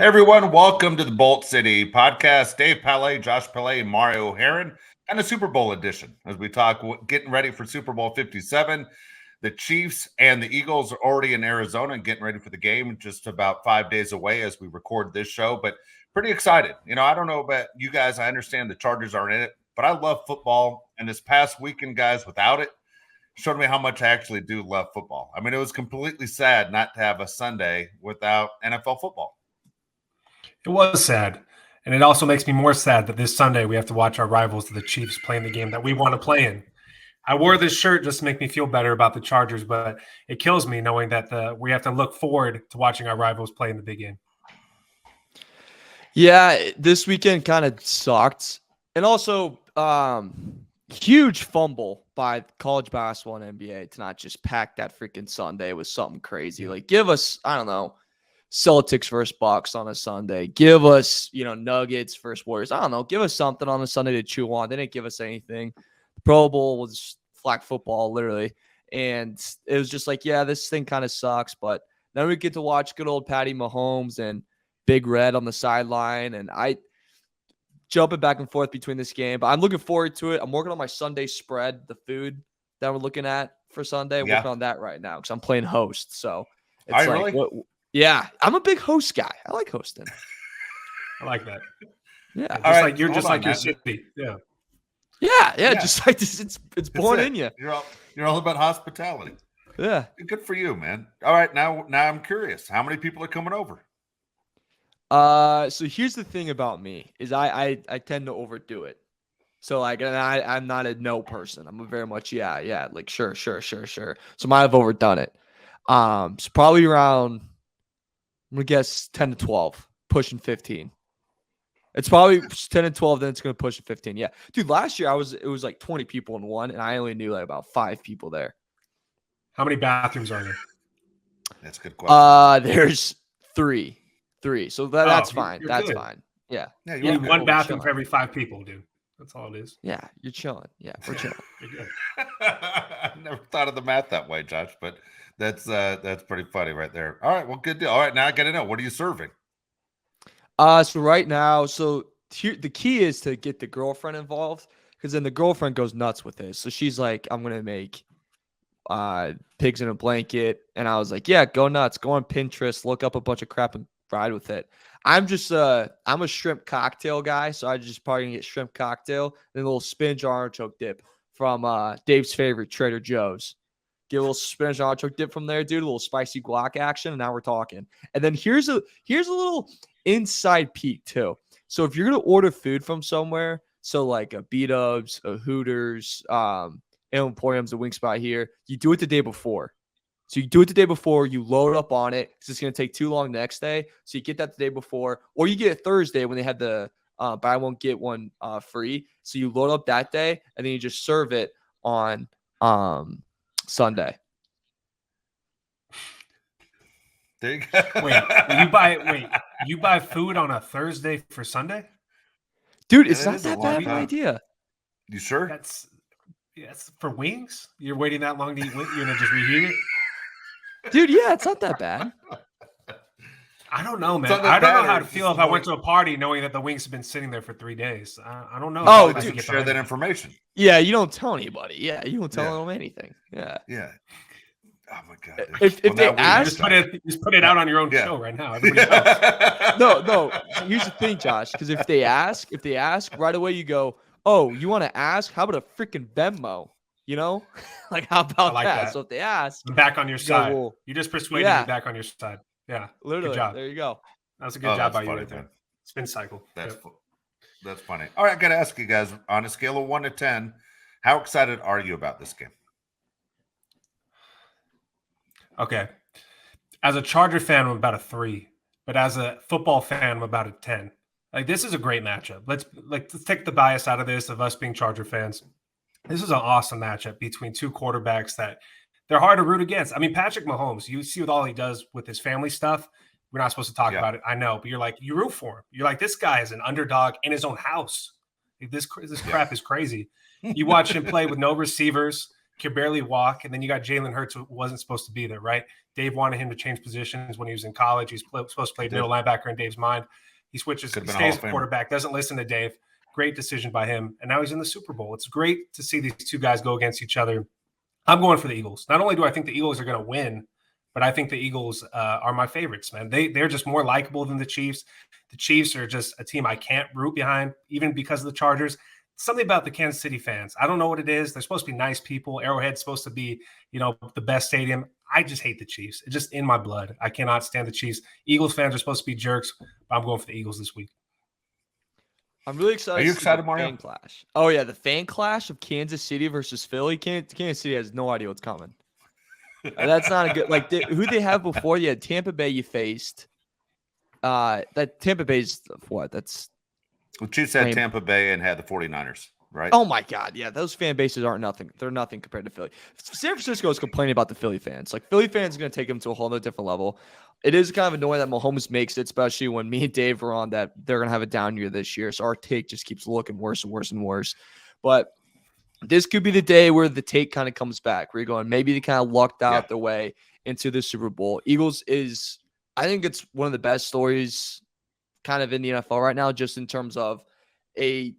Hey everyone, welcome to the Bolt City podcast. Dave Palais, Josh Palais, and Mario Heron, and a Super Bowl edition as we talk getting ready for Super Bowl 57. The Chiefs and the Eagles are already in Arizona and getting ready for the game, just about 5 days away as we record this show, but pretty excited. I don't know about you guys. I understand the Chargers aren't in it, but I love football. And this past weekend, guys, without it, showed me how much I actually do love football. I mean, it was completely sad not to have a Sunday without NFL football. It was sad. And it also makes me more sad that this Sunday we have to watch our rivals, the Chiefs, playing the game that we want to play in. I wore this shirt just to make me feel better about the Chargers, but it kills me knowing that we have to look forward to watching our rivals play in the big game. Yeah, this weekend kind of sucked. And also, huge fumble by college basketball and NBA to not just pack that freaking Sunday with something crazy. Like, give us, I don't know, Celtics versus Bucks on a Sunday. Give us, Nuggets versus Warriors. I don't know. Give us something on a Sunday to chew on. They didn't give us anything. The Pro Bowl was flag football, literally. And it was just like, yeah, this thing kind of sucks. But then we get to watch good old Patty Mahomes and Big Red on the sideline. And I jumping back and forth between this game. But I'm looking forward to it. I'm working on my Sunday spread, the food that we're looking at for Sunday. I'm working on that right now because I'm playing host. So it's like, really? Yeah, I'm a big host guy. I like hosting. I like that. Yeah, you're just like your city. Yeah. Yeah. Just like this, it's born in you. You're all about hospitality. Yeah, good for you, man. All right, now I'm curious. How many people are coming over? So here's the thing about me is I tend to overdo it. So like, and I'm not a no person. I'm a very much like sure. So I might have overdone it. So probably around, I'm going to guess 10 to 12, pushing 15. It's probably 10 and 12, then it's going to push to 15. Yeah. Dude, last year it was like 20 people in one, and I only knew like about 5 people there. How many bathrooms are there? That's a good question. There's 3. So that's fine. That's good. Fine. Yeah. You need one bathroom for every 5 people, dude. That's all it is. Yeah, you're chilling. Yeah, we're chilling. You're good. I never thought of the math that way, Josh, but that's pretty funny right there. All right, well, good deal. All right, now I got to know, what are you serving? So right now, here, the key is to get the girlfriend involved, because then the girlfriend goes nuts with this. So she's like, I'm gonna make pigs in a blanket, and I was like, yeah, go nuts, go on Pinterest, look up a bunch of crap and ride with it. I'm a shrimp cocktail guy, so I just probably gonna get shrimp cocktail and a little spinach artichoke dip from Dave's favorite, Trader Joe's. Get a little spinach artichoke dip from there, dude. A little spicy guac action, and now we're talking. And then here's a little inside peek too. So if you're gonna order food from somewhere, so like a B-Dubs, a Hooters, Emporium's, a wing spot here, you do it the day before. So you do it the day before, you load up on it because it's going to take too long the next day. So you get that the day before, or you get it Thursday when they had the buy one, get one free. So you load up that day, and then you just serve it on Sunday. There you go. You buy food on a Thursday for Sunday? Dude, it's not that bad of an idea. You sure? That's for wings? You're waiting that long to eat wings? You're going to just reheat it? Dude, yeah, it's not that bad. I don't know, man. I don't know how to feel if I went to a party knowing that the wings have been sitting there for 3 days. I don't know. Oh, dude, share that information. Yeah, you don't tell anybody. Yeah, you don't tell them anything. Yeah. Yeah. Oh my God. If they ask, just put it out on your own show right now. No. Here's the thing, Josh. Because if they ask right away, you go, "Oh, you want to ask? How about a freaking Venmo?" Like how about that? So if they ask, I'm back on your side. You just persuaded me back on your side. Yeah, literally. Good job. There you go. That was a good job by you right there. Spin cycle. That's funny. All right, I got to ask you guys, on a scale of 1 to 10, how excited are you about this game? Okay. As a Charger fan, I'm about a 3, but as a football fan, I'm about a 10. Like, this is a great matchup. Let's take the bias out of this of us being Charger fans. This is an awesome matchup between 2 quarterbacks that they're hard to root against. I mean, Patrick Mahomes, you see what all he does with his family stuff. We're not supposed to talk about it. I know, but you root for him. You're like, this guy is an underdog in his own house. This crap is crazy. You watch him play with no receivers. could barely walk. And then you got Jalen Hurts, who wasn't supposed to be there, right? Dave wanted him to change positions when he was in college. He's supposed to play middle linebacker in Dave's mind. He switches, he stays a quarterback, doesn't listen to Dave. Great decision by him. And now he's in the Super Bowl. It's great to see these two guys go against each other. I'm going for the Eagles. Not only do I think the Eagles are going to win, but I think the Eagles are my favorites, man. They're just more likable than the Chiefs. The Chiefs are just a team I can't root behind, even because of the Chargers. Something about the Kansas City fans. I don't know what it is. They're supposed to be nice people. Arrowhead's supposed to be, the best stadium. I just hate the Chiefs. It's just in my blood. I cannot stand the Chiefs. Eagles fans are supposed to be jerks, but I'm going for the Eagles this week. I'm really excited. Are you excited, Mario? Fan clash. Oh yeah, the fan clash of Kansas City versus Philly. Kansas City has no idea what's coming. That's not a good. Who they have before? You had Tampa Bay. You faced. That Tampa Bay's what? That's. The Chiefs had Tampa Bay and had the 49ers, right? Oh my God, yeah, those fan bases aren't nothing. They're nothing compared to Philly. San Francisco is complaining about the Philly fans. Like Philly fans are going to take them to a whole other different level. It is kind of annoying that Mahomes makes it, especially when me and Dave were on that they're going to have a down year this year. So our take just keeps looking worse and worse and worse. But this could be the day where the take kind of comes back. Where you're going, maybe they kind of lucked out their way into the Super Bowl. Eagles is, I think it's one of the best stories kind of in the NFL right now, just in terms of you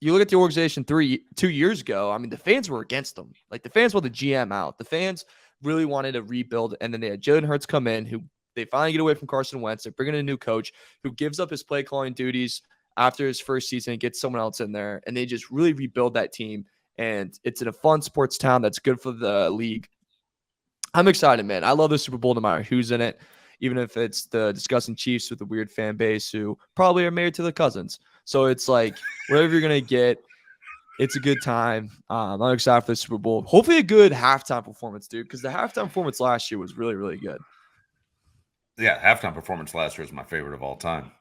look at the organization 2 years ago. I mean, the fans were against them. Like the fans wanted the GM out. The fans really wanted to rebuild. And then they had Jalen Hurts come in, who they finally get away from Carson Wentz. They're bringing in a new coach who gives up his play calling duties after his first season and gets someone else in there. And they just really rebuild that team. And it's in a fun sports town that's good for the league. I'm excited, man. I love the Super Bowl no matter who's in it, even if it's the disgusting Chiefs with a weird fan base who probably are married to the cousins. So it's like whatever you're going to get, it's a good time. I'm excited for the Super Bowl. Hopefully a good halftime performance, dude, because the halftime performance last year was really, really good. Yeah, halftime performance last year is my favorite of all time.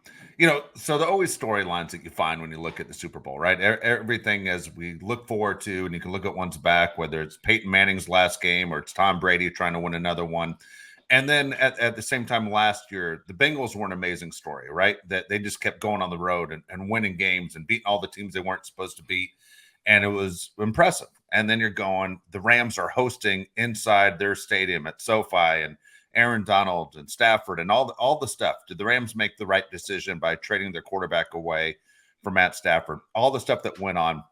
So there are always storylines that you find when you look at the Super Bowl, right? Everything as we look forward to, and you can look at one's back, whether it's Peyton Manning's last game or it's Tom Brady trying to win another one. And then at the same time last year, the Bengals were an amazing story, right? That they just kept going on the road and winning games and beating all the teams they weren't supposed to beat. And it was impressive. And then you're going, the Rams are hosting inside their stadium at SoFi and Aaron Donald and Stafford and all the stuff. Did the Rams make the right decision by trading their quarterback away for Matt Stafford? All the stuff that went on.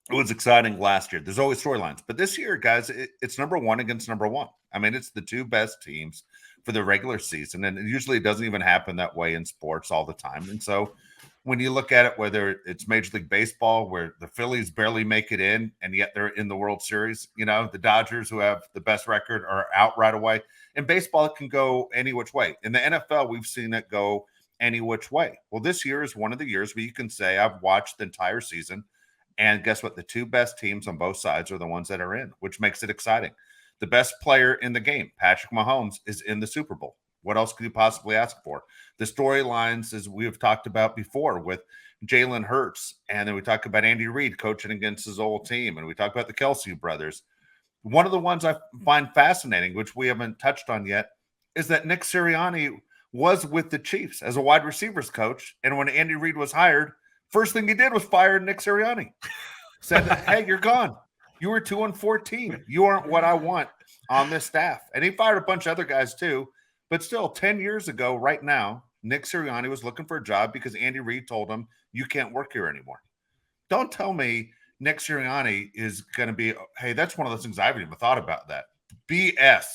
It was exciting last year. There's always storylines. But this year, guys, it's number one against number one. I mean, it's the two best teams for the regular season. And usually it doesn't even happen that way in sports all the time. And so when you look at it, whether it's Major League Baseball, where the Phillies barely make it in, and yet they're in the World Series, the Dodgers, who have the best record, are out right away. In baseball, it can go any which way. In the NFL, we've seen it go any which way. Well, this year is one of the years where you can say, I've watched the entire season. And guess what? The two best teams on both sides are the ones that are in, which makes it exciting. The best player in the game, Patrick Mahomes, is in the Super Bowl. What else could you possibly ask for? The storylines, as we have talked about before, with Jalen Hurts, and then we talk about Andy Reid coaching against his old team, and we talk about the Kelsey brothers. One of the ones I find fascinating, which we haven't touched on yet, is that Nick Sirianni was with the Chiefs as a wide receivers coach, and when Andy Reid was hired, first thing he did was fire Nick Sirianni. Said, hey, you're gone. You were 2-14. You aren't what I want on this staff. And he fired a bunch of other guys too. But still, 10 years ago, right now, Nick Sirianni was looking for a job because Andy Reid told him, you can't work here anymore. Don't tell me Nick Sirianni is going to be, hey, that's one of those things I haven't even thought about that. BS.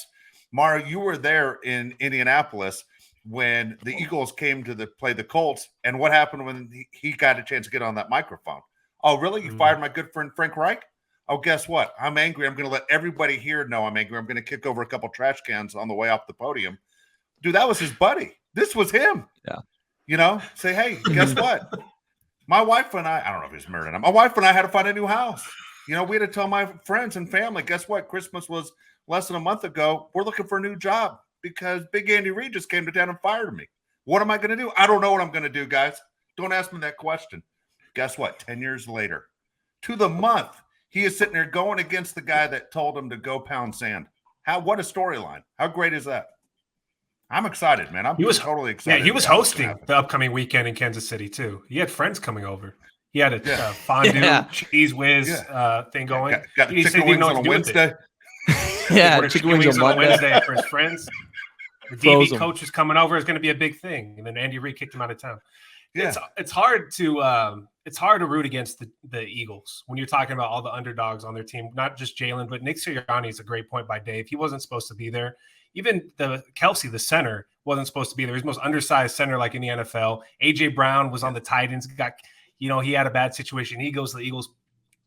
Mario, you were there in Indianapolis when the Eagles came to play the Colts, and what happened when he got a chance to get on that microphone? Oh, really? You fired my good friend Frank Reich? Oh, guess what? I'm angry. I'm going to let everybody here know I'm angry. I'm going to kick over a couple trash cans on the way off the podium. Dude, that was his buddy. This was him. Yeah. Say, hey, guess what? My wife and I don't know if he's married or not. My wife and I had to find a new house. We had to tell my friends and family, guess what? Christmas was less than a month ago. We're looking for a new job because Big Andy Reid just came to town and fired me. What am I going to do? I don't know what I'm going to do, guys. Don't ask me that question. Guess what? 10 years later, to the month, he is sitting there going against the guy that told him to go pound sand. What a storyline. How great is that? I'm excited, man. He was totally excited. Yeah, he was hosting the upcoming weekend in Kansas City, too. He had friends coming over. He had a fondue cheese whiz thing going. Got He chicken said he wings didn't know on what a to do with it. Wednesday. Yeah, Ordered chicken wings on a Wednesday for his friends. The DB coach is coming over. Is going to be a big thing. And then Andy Reid kicked him out of town. Yeah. It's hard to root against the Eagles when you're talking about all the underdogs on their team. Not just Jalen, but Nick Sirianni is a great point by Dave. He wasn't supposed to be there. Even Kelsey, the center, wasn't supposed to be there. He's the most undersized center like in the NFL. AJ Brown was on the Titans. He had a bad situation. He goes to the Eagles.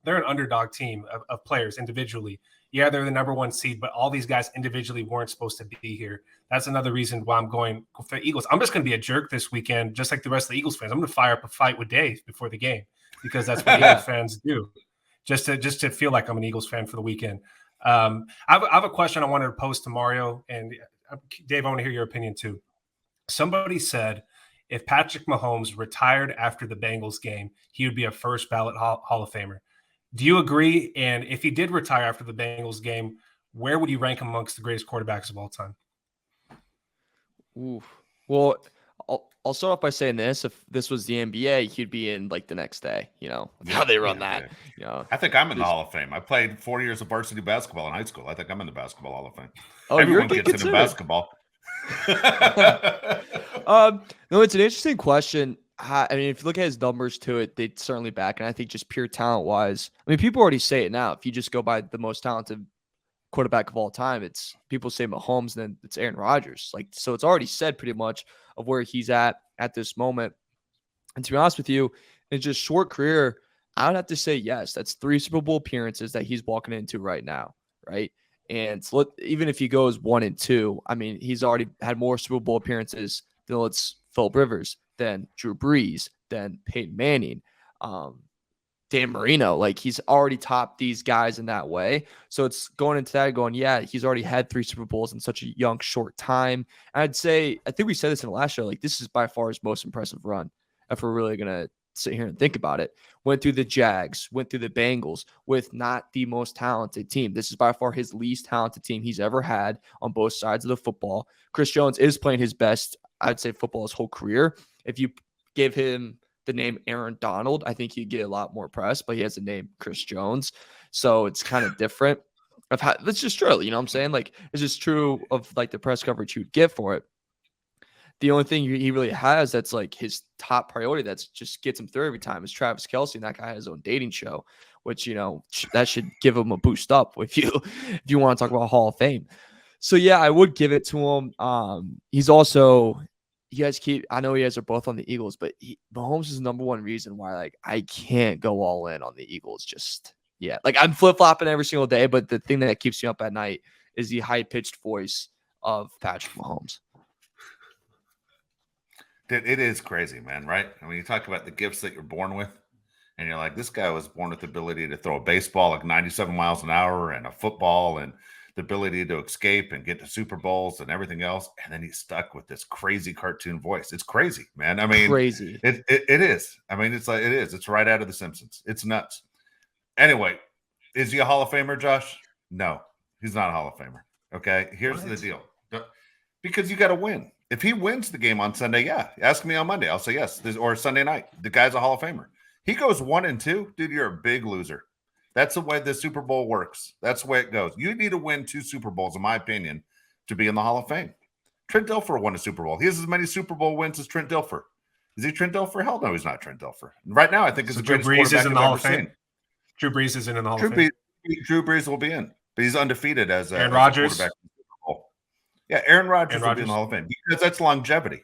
They're an underdog team of players individually. Yeah, they're the number one seed, but all these guys individually weren't supposed to be here. That's another reason why I'm going for the Eagles. I'm just going to be a jerk this weekend, just like the rest of the Eagles fans. I'm going to fire up a fight with Dave before the game because that's what Eagles fans do, just to feel like I'm an Eagles fan for the weekend. I have a question I wanted to pose to Mario, and Dave, I want to hear your opinion too. Somebody said if Patrick Mahomes retired after the Bengals game, he would be a first ballot Hall of Famer. Do you agree? And if he did retire after the Bengals game, where would you rank him amongst the greatest quarterbacks of all time? Ooh. Well, I'll start off by saying this. If this was the NBA, he'd be in like the next day, how they run that. I think I'm in the Hall of Fame. I played 4 years of varsity basketball in high school. I think I'm in the Basketball Hall of Fame. Oh, everyone gets in basketball. No, it's an interesting question. I mean, if you look at his numbers to it, they certainly back. And I think just pure talent wise, I mean, people already say it now. If you just go by the most talented quarterback of all time, it's people say Mahomes, and then it's Aaron Rodgers. So it's already said pretty much of where he's at this moment. And to be honest with you, in just short career, I would have to say yes. That's 3 Super Bowl appearances that he's walking into right now, right? And even if he goes 1-2, I mean, he's already had more Super Bowl appearances than Philip Rivers, than Drew Brees, than Peyton Manning, Dan Marino. He's already topped these guys in that way. So it's going into that going, yeah, he's already had 3 Super Bowls in such a young, short time. And I'd say, I think we said this in the last show, this is by far his most impressive run. If we're really going to sit here and think about it, went through the Jags, went through the Bengals with not the most talented team. This is by far his least talented team he's ever had on both sides of the football. Chris Jones is playing his best, I'd say, football his whole career. If you give him the name Aaron Donald, I think he'd get a lot more press, but he has the name Chris Jones. So it's kind of different. That's just true. You know what I'm saying? It's just true of the press coverage you'd get for it. The only thing he really has that's his top priority that's just gets him through every time is Travis Kelce, and that guy has his own dating show, which, that should give him a boost up if you want to talk about Hall of Fame. So, yeah, I would give it to him. He's also – I know you guys are both on the Eagles, but Mahomes is the number one reason why I can't go all in on the Eagles just yet. I'm flip-flopping every single day, but the thing that keeps me up at night is the high-pitched voice of Patrick Mahomes. Dude, it is crazy, man, right? I mean, you talk about the gifts that you're born with, and you're like, this guy was born with the ability to throw a baseball 97 miles an hour and a football and the ability to escape and get to Super Bowls and everything else. And then he's stuck with this crazy cartoon voice. It's crazy, man. I mean, crazy. It is. I mean, it is. It's right out of The Simpsons. It's nuts. Anyway, is he a Hall of Famer, Josh? No, he's not a Hall of Famer. Okay, here's the deal. Because you got to win. If he wins the game on Sunday, yeah, ask me on Monday. I'll say yes. Or Sunday night. The guy's a Hall of Famer. He goes 1-2, dude, you're a big loser. That's the way the Super Bowl works. That's the way it goes. You need to win 2 Super Bowls, in my opinion, to be in the Hall of Fame. Trent Dilfer won a Super Bowl. He has as many Super Bowl wins as Trent Dilfer. Is he Trent Dilfer? Hell no, he's not Trent Dilfer. Right now, I think it's the greatest quarterback I've ever seen. Drew Brees isn't in the Hall of Fame. Drew Brees will be in, but he's undefeated as a Rodgers. Quarterback in the Super Bowl. Yeah, Aaron Rodgers will be in the Hall of Fame because that's longevity.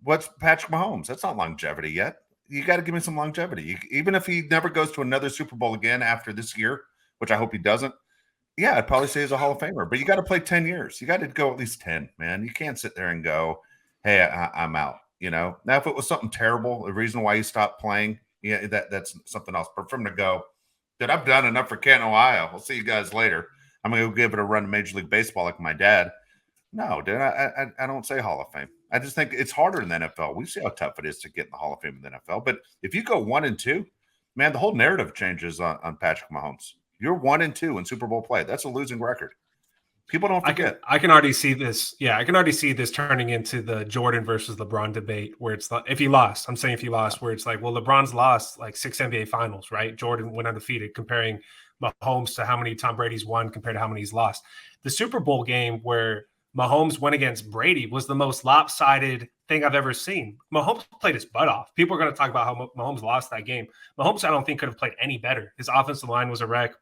What's Patrick Mahomes? That's not longevity yet. You got to give me some longevity. Even if he never goes to another Super Bowl again after this year, which I hope he doesn't, yeah, I'd probably say he's a Hall of Famer. But you got to play 10 years. You got to go at least 10, man. You can't sit there and go, hey, I'm out. Now, if it was something terrible, the reason why he stopped playing, yeah, that's something else. But for him to go, dude, I've done enough for Canton, Ohio. We'll see you guys later. I'm going to go give it a run to Major League Baseball like my dad. No, dude, I don't say Hall of Fame. I just think it's harder in the NFL. We see how tough it is to get in the Hall of Fame in the NFL. But if you go 1-2, man, the whole narrative changes on Patrick Mahomes. You're 1-2 in Super Bowl play. That's a losing record. People don't forget. I can already see this. Yeah, I can already see this turning into the Jordan versus LeBron debate, where it's like, if he lost, I'm saying if he lost, where it's like, well, LeBron's lost like 6 NBA finals, right? Jordan went undefeated, comparing Mahomes to how many Tom Brady's won compared to how many he's lost. The Super Bowl game where Mahomes went against Brady was the most lopsided thing I've ever seen. Mahomes played his butt off. People are going to talk about how Mahomes lost that game. Mahomes, I don't think, could have played any better. His offensive line was a wreck.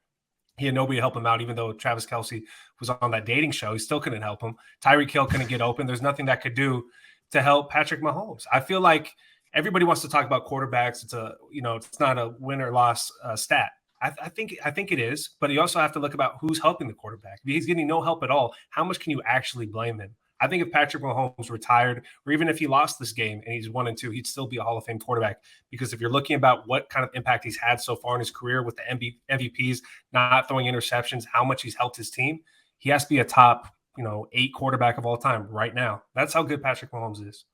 He had nobody to help him out, even though Travis Kelce was on that dating show. He still couldn't help him. Tyreek Hill couldn't get open. There's nothing that could do to help Patrick Mahomes. I feel like everybody wants to talk about quarterbacks. It's not a win or loss stat. I think it is, but you also have to look about who's helping the quarterback. If he's getting no help at all, how much can you actually blame him? I think if Patrick Mahomes retired, or even if he lost this game and he's 1-2, he'd still be a Hall of Fame quarterback. Because if you're looking about what kind of impact he's had so far in his career with the MVPs, not throwing interceptions, how much he's helped his team, he has to be a top, 8 quarterback of all time right now. That's how good Patrick Mahomes is.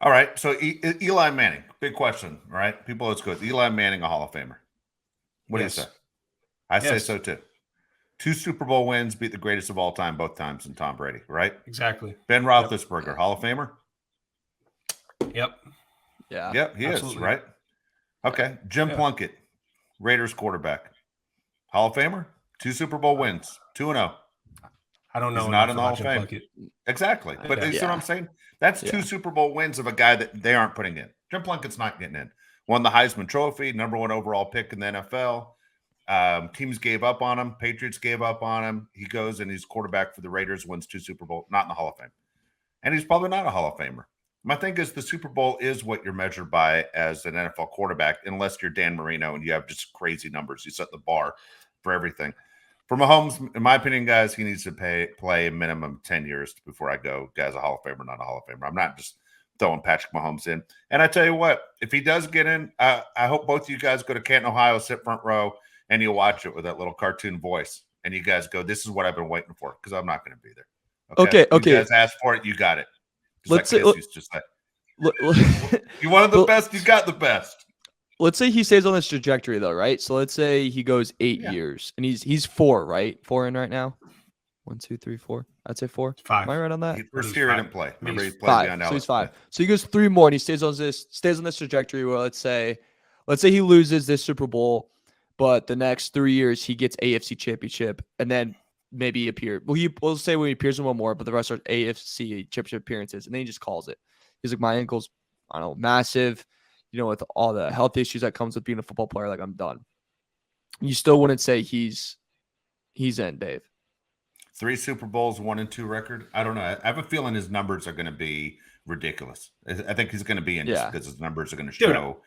All right. So Eli Manning, big question, right? People, let's go. Is Eli Manning a Hall of Famer? What do you say? I say so too. 2 Super Bowl wins, beat the greatest of all time, both times, in Tom Brady, right? Exactly. Ben Roethlisberger, Hall of Famer? Yep. Yeah. Yep, he is, right? Okay. Jim Plunkett, Raiders quarterback. Hall of Famer? 2 Super Bowl wins, 2-0. I don't know. He's not in the Hall of Fame. Exactly. But you see what I'm saying? That's 2 Super Bowl wins of a guy that they aren't putting in. Jim Plunkett's not getting in. Won the Heisman Trophy, #1 overall pick in the NFL. Teams gave up on him. Patriots gave up on him. He goes and he's quarterback for the Raiders, wins 2 Super Bowl, not in the Hall of Fame. And he's probably not a Hall of Famer. My thing is the Super Bowl is what you're measured by as an NFL quarterback, unless you're Dan Marino and you have just crazy numbers. You set the bar for everything. For Mahomes, in my opinion, guys, he needs to play a minimum 10 years before I go, guys, a Hall of Famer, not a Hall of Famer. I'm not just throwing Patrick Mahomes in. And I tell you what, if he does get in, I hope both of you guys go to Canton, Ohio, sit front row, and you'll watch it with that little cartoon voice. And you guys go, this is what I've been waiting for, because I'm not going to be there. Okay. You guys asked for it, you got it. Let's say, you wanted the best, you got the best. Let's say he stays on this trajectory, though, right? So let's say he goes 8 years, and he's 4, right? 4 in right now. 1, 2, 3, 4. I'd say 4. 5. Am I right on that? First year he didn't play. Remember, he played 5. So he's 5. So he goes 3 more, and he stays on this trajectory where let's say he loses this Super Bowl, but the next 3 years he gets AFC Championship, and then maybe appear. Well, we'll say when he appears in one more, but the rest are AFC Championship appearances, and then he just calls it. He's like, my ankle's, I don't know, massive. With all the health issues that comes with being a football player, like, I'm done. You still wouldn't say he's in, Dave. 3 Super Bowls, 1-2 record. I don't know. I have a feeling his numbers are going to be ridiculous. I think he's going to be in just because his numbers are going to show.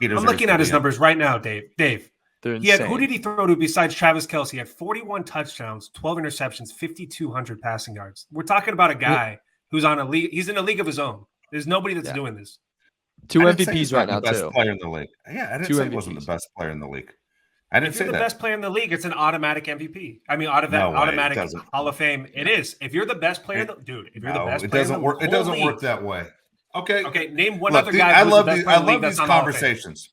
Dude, I'm looking at his numbers right now, Dave. They're insane. Who did he throw to besides Travis Kelce? He had 41 touchdowns, 12 interceptions, 5,200 passing yards. We're talking about a guy who's on a league. He's in a league of his own. There's nobody that's doing this. 2 MVPs right now, too. Best player in the league. Yeah, I didn't say he wasn't the best player in the league. I didn't say that. If you're the best player in the league, it's an automatic MVP. I mean, automatic Hall of Fame. It is. If you're the best player, if you're the best player, it doesn't work that way. Okay. Name one other guy. I love these conversations.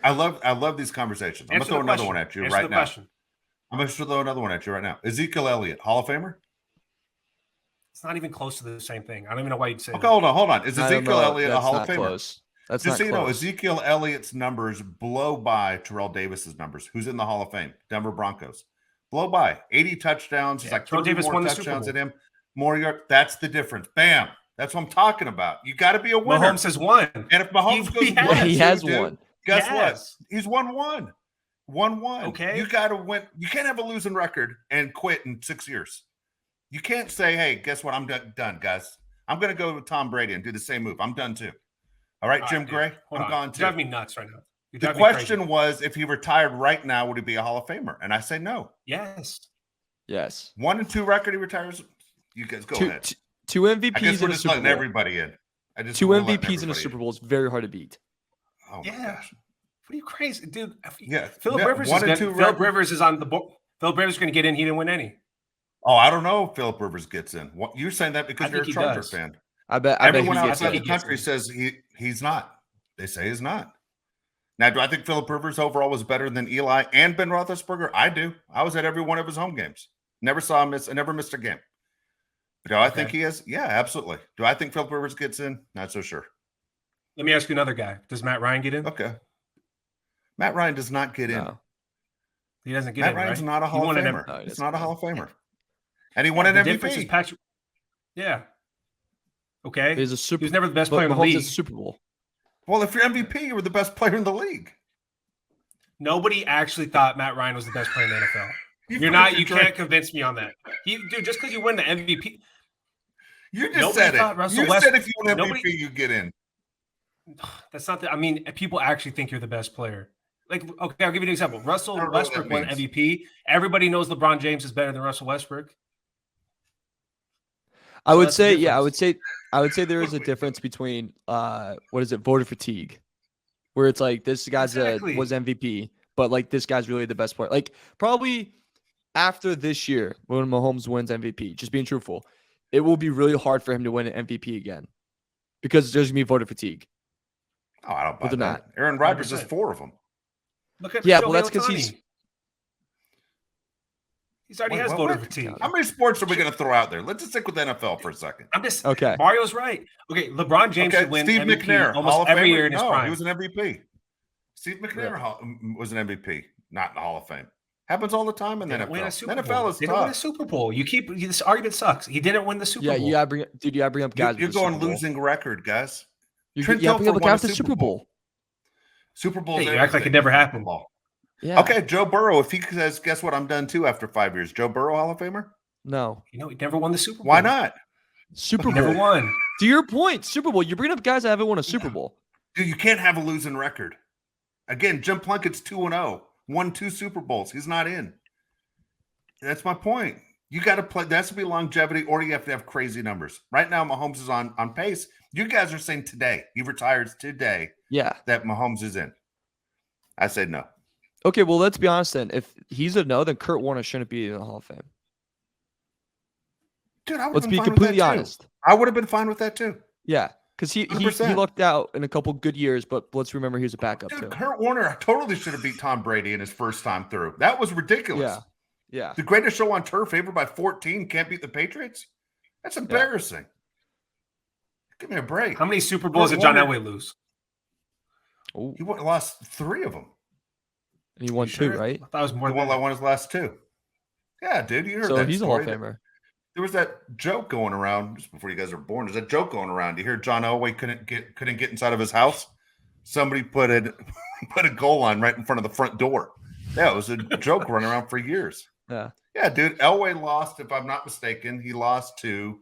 I love these conversations. I'm gonna throw another one at you right now. I'm gonna throw another one at you right now. Ezekiel Elliott, Hall of Famer? It's not even close to the same thing. I don't even know why you'd say that. Hold on. Is Ezekiel Elliott a Hall of Famer? Close. That's just so you know, Ezekiel Elliott's numbers blow by Terrell Davis's numbers, who's in the Hall of Fame, Denver Broncos. Blow by. 80 touchdowns. He's like 30 more touchdowns than him. More yards. That's the difference. Bam. That's what I'm talking about. You got to be a winner. Mahomes has won. And if Mahomes goes 1-2, he has won. Guess what? He's 1-1. 1-1. Okay. You got to win. You can't have a losing record and quit in 6 years. You can't say, hey, guess what? I'm done, guys. I'm going to go with Tom Brady and do the same move. I'm done too. All right, Jim Gray, I'm gone too. You drive me nuts right now. The question was, if he retired right now, would he be a Hall of Famer? And I say no. Yes. 1-2 record, he retires. You guys go ahead. 2 MVPs in a Super Bowl. Everybody in. 2 MVPs in a Super Bowl is very hard to beat. Oh my gosh. What are you crazy, dude? Yeah. Philip Rivers is good. Philip Rivers is on the board. Philip Rivers is going to get in. He didn't win any. Oh, I don't know if Philip Rivers gets in. You're saying that because you're a Charger fan. I bet everyone outside the country says he's not. They say he's not. Now, do I think Philip Rivers overall was better than Eli and Ben Roethlisberger? I do. I was at every one of his home games. Never saw him miss. I never missed a game. Do I think Okay. he is? Yeah, absolutely. Do I think Philip Rivers gets in? Not so sure. Let me ask you another guy. Does Matt Ryan get in? Okay. Matt Ryan does not get in. No. He doesn't get Matt in, Ryan's right? not a He Hall of won an Famer. No, he He's doesn't not a get Hall in. of Famer. And he won an The MVP. difference is Patrick. Yeah. Okay. He's a He super. was never the best but player in the Mahomes league. is a Super Bowl. Well, if you're MVP, you were the best player in the league. Nobody actually thought Matt Ryan was the best player in the NFL. You You're put not. your You drink- can't convince me on that. Dude, just because you win the MVP, You just Nobody said thought it. Russell You West- said if you win MVP, nobody- you get in. that's not the. I mean, people actually think you're the best player. Like, okay, I'll give you an example. Russell I don't know what Westbrook that won means. MVP. Everybody knows LeBron James is better than Russell Westbrook. I So would that's the say, yeah, I difference. would say there is a difference between what is it, voter fatigue, where it's like this guy's Exactly. was MVP, but like this guy's really the best player. Like probably after this year when Mahomes wins MVP, just being truthful, it will be really hard for him to win an MVP again because there's gonna be voter fatigue. Oh, I don't buy But they're that. not. Aaron Rodgers has 100%. 4 of them. Look at Yeah, Shohei well, that's 'cause he's- Ohtani. He's already Wait, has what? voter What? fatigue. How many sports are we going to throw out there? Let's just stick with NFL for a second. I'm just Okay. Mario's right. Okay, LeBron James Okay, should win Steve MVP McNair, almost Hall of every Famer? year in his No, prime. he was an MVP. Steve McNair was an MVP, not in the Hall of Fame. Happens all the time in the Didn't win a NFL. Super The Bowl. NFL is Didn't win a tough. Super Bowl. This argument sucks. He didn't win the Super Yeah, Bowl. you gotta bring, dude. You gotta bring up guys. You're with the going Super Bowl. losing record, guys. You Trent gotta bring Dilfer up a won guy a with the Super Super Bowl. Bowl. Super Bowl's Yeah, you act like it everything. never happened. Football. Yeah. Okay, Joe Burrow. If he says, "Guess what? I'm done too." After 5 years, Joe Burrow, Hall of Famer. No. You know, he never won the Super Bowl. Why not? Super He never Bowl. won. To your point, Super Bowl. You're bringing up guys that haven't won a Super Bowl. Dude, you can't have a losing record. Again, Jim Plunkett's 2-0, won 2 Super Bowls. He's not in. That's my point. You got to play. That has to be longevity, or you have to have crazy numbers. Right now, Mahomes is on pace. You guys are saying today, he retires today, Yeah. that Mahomes is in. I say no. Okay, well, let's be honest then. If he's a no, then Kurt Warner shouldn't be in the Hall of Fame. Dude, I would Let's have be been fine completely with that too. honest. I would have been fine with that too. Yeah, because he 100%. lucked out in a couple good years, but let's remember he was a backup Dude, too. Kurt Warner totally should have beat Tom Brady in his first time through. That was ridiculous. Yeah, yeah. The greatest show on turf, favored by 14, can't beat the Patriots? That's embarrassing. Give me a break. How many Super Bowls did John Elway lose? Oh, He lost 3 of them. and he won You 2, sure? right? I thought it was more The than one that won his last 2. Yeah, dude, you heard So that he's a Hall of story. Famer. There was that joke going around just before you guys were born. There's a joke going around. You hear John Elway couldn't get inside of his house. Somebody put a goal line right in front of the front door. Yeah, it was a joke running around for years. Yeah. Yeah, dude. Elway lost, if I'm not mistaken. He lost to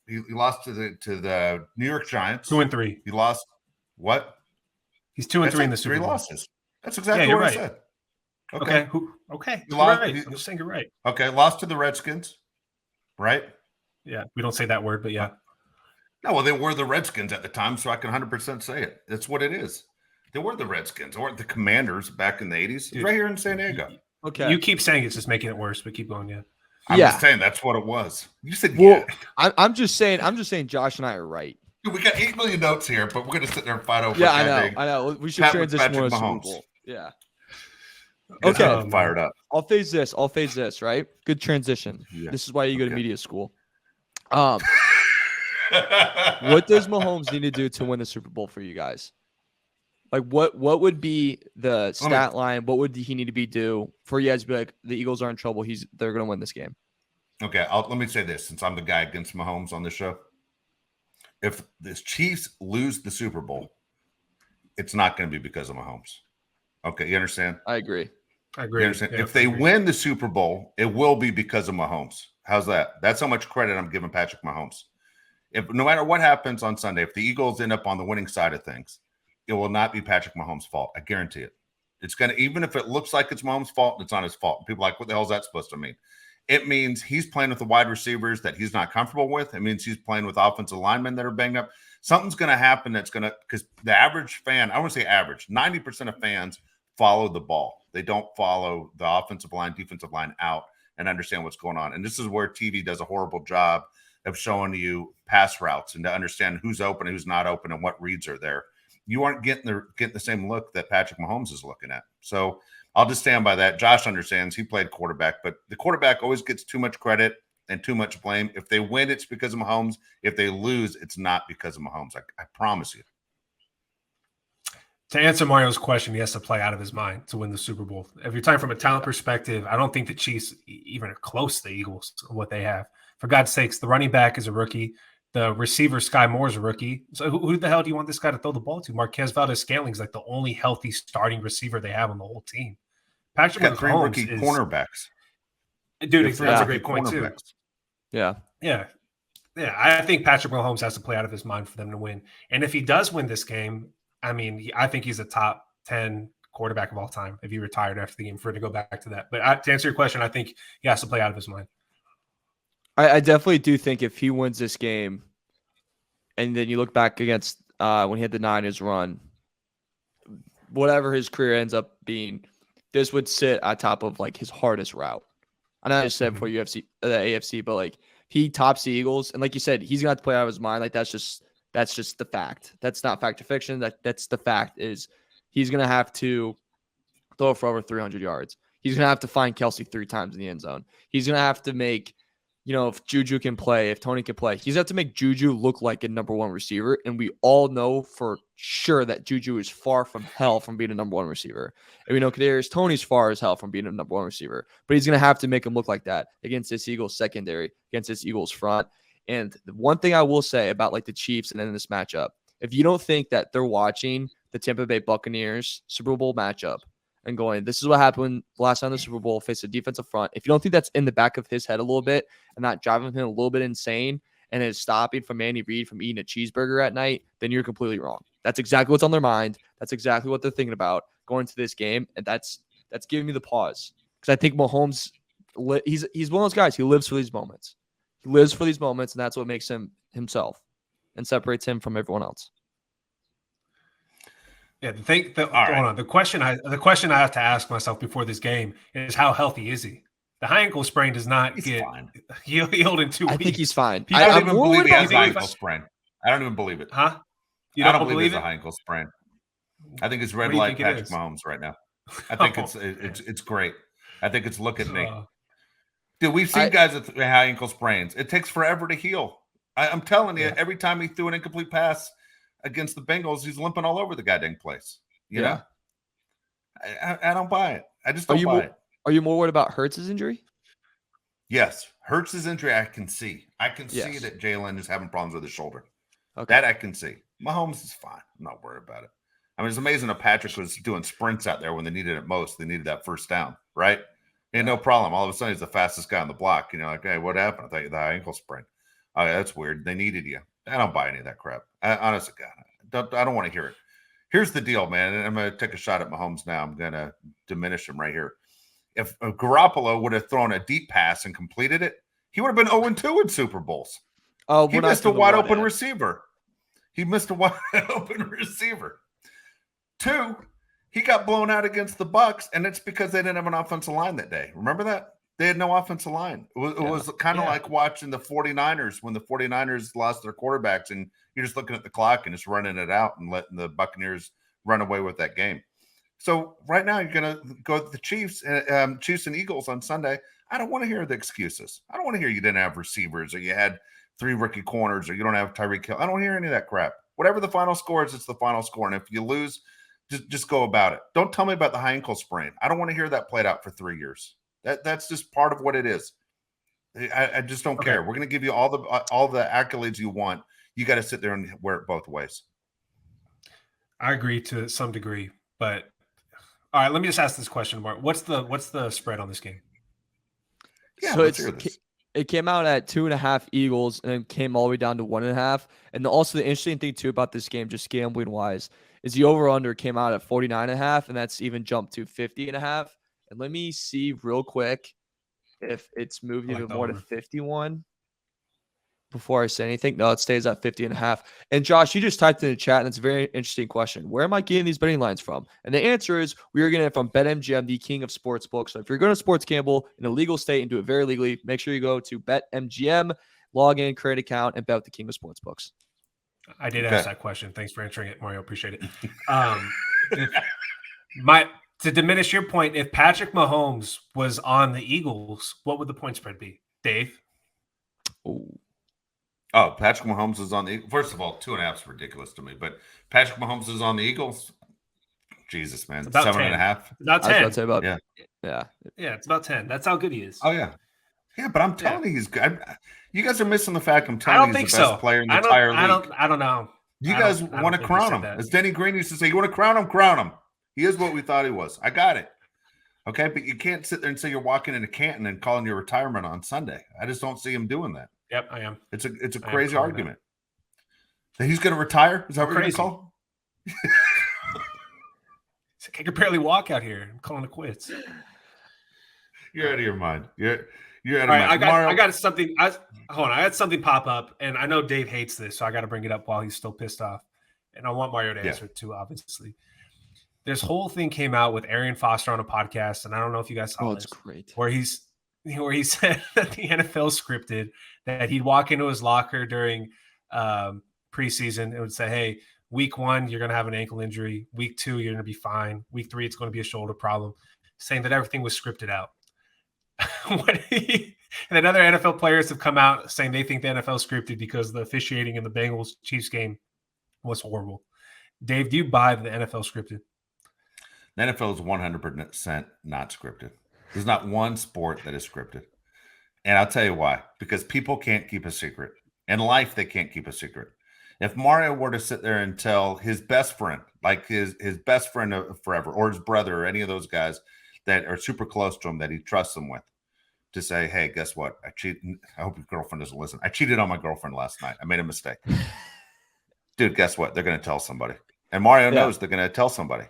he lost to the New York Giants. 2-3. He lost what? He's 2-3 That's in the it, Super 3 Bowl. losses. That's exactly you're what right. I said. Okay. Okay. You You're lost- right. you- I'm just saying you're right. Okay, lost to the Redskins, right? Yeah. We don't say that word, but yeah. No, well, they were the Redskins at the time, so I can 100% say it. That's what it is. They were the Redskins. They weren't the Commanders back in the 80s. It's Dude, right here in San Diego. Okay. You keep saying it's just making it worse, but keep going. Yeah. I'm Yeah. just saying that's what it was. You said, Well, yeah. I'm just saying Josh and I are right. Dude, we got 8 million notes here, but we're going to sit there and fight over Yeah, that I know. We should Pat with transition to a Patrick Super Mahomes. Bowl. Yeah. Gets Okay. me fired up. I'll phase this, right? Good transition. Yeah. This is why you go to Okay. media school. What does Mahomes need to do to win the Super Bowl for you guys? Like what would be the stat line? What would he need to be do for you guys to be like the Eagles are in trouble? They're gonna win this game. Okay, let me say this since I'm the guy against Mahomes on this show. If the Chiefs lose the Super Bowl, it's not going to be because of Mahomes. Okay, you understand? I agree. I agree. You understand? Yeah, If they I agree. win the Super Bowl, it will be because of Mahomes. How's that? That's how much credit I'm giving Patrick Mahomes. If no matter what happens on Sunday, if the Eagles end up on the winning side of things, it will not be Patrick Mahomes' fault. I guarantee it. It's going to, even if it looks like it's Mahomes' fault, it's not his fault. People are like, what the hell is that supposed to mean? It means he's playing with the wide receivers that he's not comfortable with. It means he's playing with offensive linemen that are banged up. Something's going to happen that's going to, because the average fan, I want to say average, 90% of fans follow the ball. They don't follow the offensive line, defensive line out and understand what's going on. And this is where TV does a horrible job of showing you pass routes and to understand who's open and who's not open and what reads are there. You aren't getting the same look that Patrick Mahomes is looking at. So I'll just stand by that. Josh understands. He played quarterback, but the quarterback always gets too much credit and too much blame. If they win, it's because of Mahomes. If they lose, it's not because of Mahomes. I promise you. To answer Mario's question, he has to play out of his mind to win the Super Bowl. If you're talking from a talent perspective, I don't think the Chiefs even are close to the Eagles, what they have. For God's sakes, the running back is a rookie. The receiver, Sky Moore, is a rookie. So who the hell do you want this guy to throw the ball to? Marquez Valdez-Scantling is like the only healthy starting receiver they have on the whole team. Patrick got 3 Mahomes rookie cornerbacks. Dude, that's a great point too. Yeah. I think Patrick Mahomes has to play out of his mind for them to win. And if he does win this game, I mean, I think he's a top 10 quarterback of all time if he retired after the game, for him to go back to that. But to answer your question, I think he has to play out of his mind. I definitely do think if he wins this game, and then you look back against when he had the Niners run, whatever his career ends up being, this would sit on top of like his hardest route. I know I just said before the AFC, but like he tops the Eagles, and like you said, he's gonna have to play out of his mind. Like that's just the fact. That's not fact or fiction. That's the fact. Is he's gonna have to throw for over 300 yards. He's gonna have to find Kelsey 3 times in the end zone. He's gonna have to make, if Juju can play, if Tony can play, he's got to make Juju look like a number 1 receiver. And we all know for sure that Juju is far from hell from being a number 1 receiver. And we know Kadarius Toney's far as hell from being a number 1 receiver. But he's going to have to make him look like that against this Eagles secondary, against this Eagles front. And the one thing I will say about like the Chiefs and then this matchup, if you don't think that they're watching the Tampa Bay Buccaneers Super Bowl matchup and going, this is what happened last time in the Super Bowl, faced a defensive front. If you don't think that's in the back of his head a little bit and not driving him a little bit insane and is stopping from Andy Reid from eating a cheeseburger at night, then you're completely wrong. That's exactly what's on their mind. That's exactly what they're thinking about going to this game. And that's giving me the pause. Because I think Mahomes, he's one of those guys. He lives for these moments. He lives for these moments, and that's what makes him himself and separates him from everyone else. Yeah, the question I have to ask myself before this game is, how healthy is he? The high ankle sprain does not get healed in 2 weeks. I think he's fine. I don't even believe he has a high ankle sprain. I don't even believe it. Huh? I don't believe it's a high ankle sprain. I think it's red light Patrick Mahomes right now. I think it's great. I think it's look at me. Dude, we've seen guys with high ankle sprains. It takes forever to heal. I'm telling you, every time he threw an incomplete pass against the Bengals, he's limping all over the goddamn place. You know? I don't buy it. I just don't buy it. Are you more worried about Hurts' injury? Yes. Hurts' injury, I can see. I can see that Jalen is having problems with his shoulder. Okay. That I can see. Mahomes is fine. I'm not worried about it. I mean, it's amazing that Patrick was doing sprints out there when they needed it most. They needed that first down, right? And no problem. All of a sudden, he's the fastest guy on the block. Like, hey, what happened? I thought you had the high ankle sprain. Oh, yeah, that's weird. They needed you. I don't buy any of that crap. Honestly, God, I don't want to hear it. Here's the deal, man. And I'm going to take a shot at Mahomes now. I'm going to diminish him right here. If Garoppolo would have thrown a deep pass and completed it, he would have been 0-2 in Super Bowls. Oh, he missed a wide open receiver. He missed a wide open receiver. 2, he got blown out against the Bucs, and it's because they didn't have an offensive line that day. Remember that? They had no offensive line. It was kind of like watching the 49ers when the 49ers lost their quarterbacks, and you're just looking at the clock and just running it out and letting the Buccaneers run away with that game. So right now you're going to go with the Chiefs and Eagles on Sunday. I don't want to hear the excuses. I don't want to hear you didn't have receivers or you had 3 rookie corners or you don't have Tyreek Hill. I don't hear any of that crap. Whatever the final score is, it's the final score. And if you lose, just go about it. Don't tell me about the high ankle sprain. I don't want to hear that played out for 3 years. That's just part of what it is. I just don't care. We're going to give you all the accolades you want. You got to sit there and wear it both ways. I agree to some degree, but all right. Let me just ask this question, Mark. What's the spread on this game? Yeah, so it came out at 2.5 Eagles and then came all the way down to 1.5. And also the interesting thing too about this game, just gambling wise, is the over under came out at 49.5, and that's even jumped to 50.5. And let me see real quick if it's moved even more to 51 before I say anything. No, it stays at 50.5. And Josh, you just typed in the chat, and it's a very interesting question. Where am I getting these betting lines from? And the answer is we are getting it from BetMGM, the king of sportsbooks. So if you're going to sports gamble in a legal state and do it very legally, make sure you go to BetMGM, log in, create an account, and bet with the king of sportsbooks. I did ask that question. Thanks for answering it, Mario. Appreciate it. To diminish your point, if Patrick Mahomes was on the Eagles, what would the point spread be, Dave? Ooh. Oh, Patrick Mahomes is on the Eagles. First of all, 2.5 is ridiculous to me. But Patrick Mahomes is on the Eagles. Jesus, man. It's about 7.5. It's about I was 10. about to say about Yeah. Yeah, it's about 10. That's how good he is. Oh, yeah. Yeah, but I'm telling you, he's good. You guys are missing the fact I'm I telling don't you think he's the best so. player in the entire league. I don't know. You I guys don't- I want to don't think he crown said him. that. As Denny Green used to say, you want to crown him? Crown him. He is what we thought he was. I got it. Okay, but you can't sit there and say you're walking into Canton and calling your retirement on Sunday. I just don't see him doing that. Yep, I am. It's a I am crazy calling argument. That he's going to retire? Is that what you're going to Crazy. call? It's like, I could barely walk out here. I'm calling it quits. You're out of your mind. You're out of All right, mind. I got something. Hold on, I had something pop up, and I know Dave hates this, so I got to bring it up while he's still pissed off. And I want Mario to answer it too, obviously. This whole thing came out with Arian Foster on a podcast, and I don't know if you guys saw Oh, this, it's great. where he said that the NFL scripted that he'd walk into his locker during preseason and would say, "Hey, week 1 you're going to have an ankle injury. Week 2 you're going to be fine. Week 3 it's going to be a shoulder problem," saying that everything was scripted out. And then other NFL players have come out saying they think the NFL scripted because the officiating in the Bengals Chiefs game was horrible. Dave, do you buy the NFL scripted? The NFL is 100% not scripted. There's not one sport that is scripted. And I'll tell you why. Because people can't keep a secret. In life, they can't keep a secret. If Mario were to sit there and tell his best friend, like his best friend forever, or his brother, or any of those guys that are super close to him that he trusts them with, to say, hey, guess what? I cheated. I hope your girlfriend doesn't listen. I cheated on my girlfriend last night. I made a mistake. Dude, guess what? They're going to tell somebody. And Mario knows they're going to tell somebody.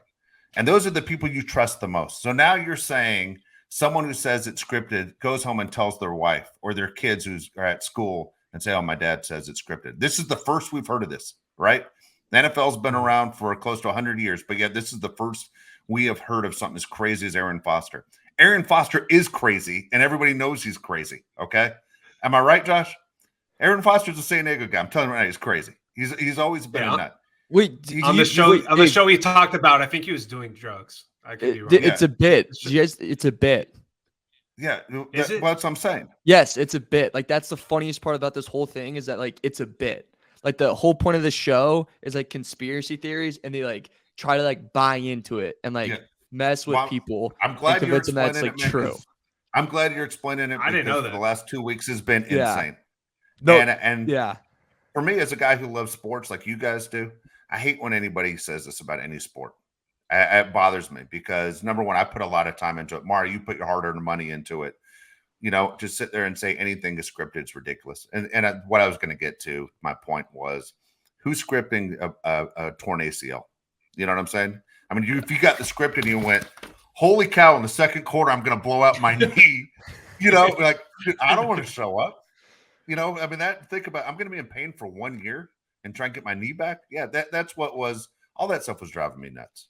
And those are the people you trust the most. So now you're saying someone who says it's scripted goes home and tells their wife or their kids who are at school and say, oh, my dad says it's scripted. This is the first we've heard of this, right? The NFL's been around for close to 100 years, but yet this is the first we have heard of something as crazy as Arian Foster. Arian Foster is crazy, and everybody knows he's crazy, okay? Am I right, Josh? Arian Foster's a San Diego guy. I'm telling you right now, he's crazy. He's always been a nut. Wait, On the show he talked about, I think he was doing drugs. I could be wrong. It's a bit. It's a bit. Yeah, Is it? Well, that's what I'm saying. Yes, it's a bit. Like that's the funniest part about this whole thing is that like it's a bit. Like the whole point of the show is like conspiracy theories, and they like try to like buy into it and like mess with people. I'm glad you're convince them that's explaining like true. I'm glad you're explaining it. I didn't know because that. The last 2 weeks has been Yeah. insane. No, And yeah. for me, as a guy who loves sports like you guys do, I hate when anybody says this about any sport. It bothers me because, number one, I put a lot of time into it. Mario, you put your hard-earned money into it. You know, just sit there and say anything is scripted is ridiculous. And what I was going to get to, my point was, who's scripting a torn ACL? You know what I'm saying? I mean, if you got the script and you went, holy cow, in the second quarter, I'm going to blow out my knee. You know, like, dude, I don't want to show up. You know, I mean, think about, I'm going to be in pain for 1 year and try and get my knee back. Yeah, that's what was, all that stuff was driving me nuts.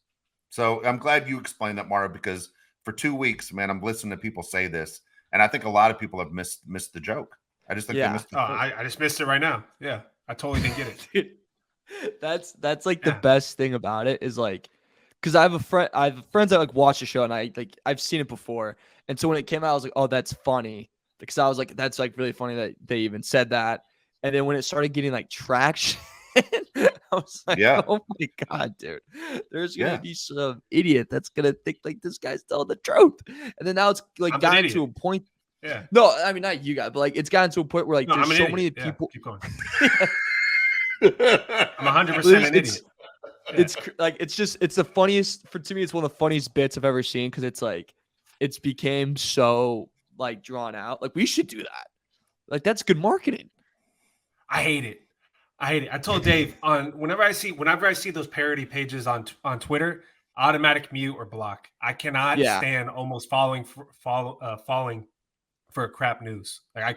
So I'm glad you explained that, Mario, because for 2 weeks, man, I'm listening to people say this. And I think a lot of people have missed the joke. I just think they missed the joke. I just missed it right now. Yeah, I totally didn't get it. Dude, that's like the best thing about it is like, because I have friends that like watch the show and I've seen it before. And so when it came out, I was like, oh, that's funny. Because I was like, that's like really funny that they even said that. And then when it started getting like traction, I was like, oh my God, dude, there's going to be some idiot that's going to think like this guy's telling the truth. And then now it's like gotten to a point. Yeah. No, I mean, not you guys, but like it's gotten to a point where like there's so many people. Keep going. I'm 100% an idiot. It's like, it's the funniest to me. It's one of the funniest bits I've ever seen. Cause it's like, it's became so like drawn out. Like we should do that. Like that's good marketing. I hate it. I told Dave whenever I see those parody pages on Twitter, automatic mute or block. I cannot stand almost falling for crap news. Like I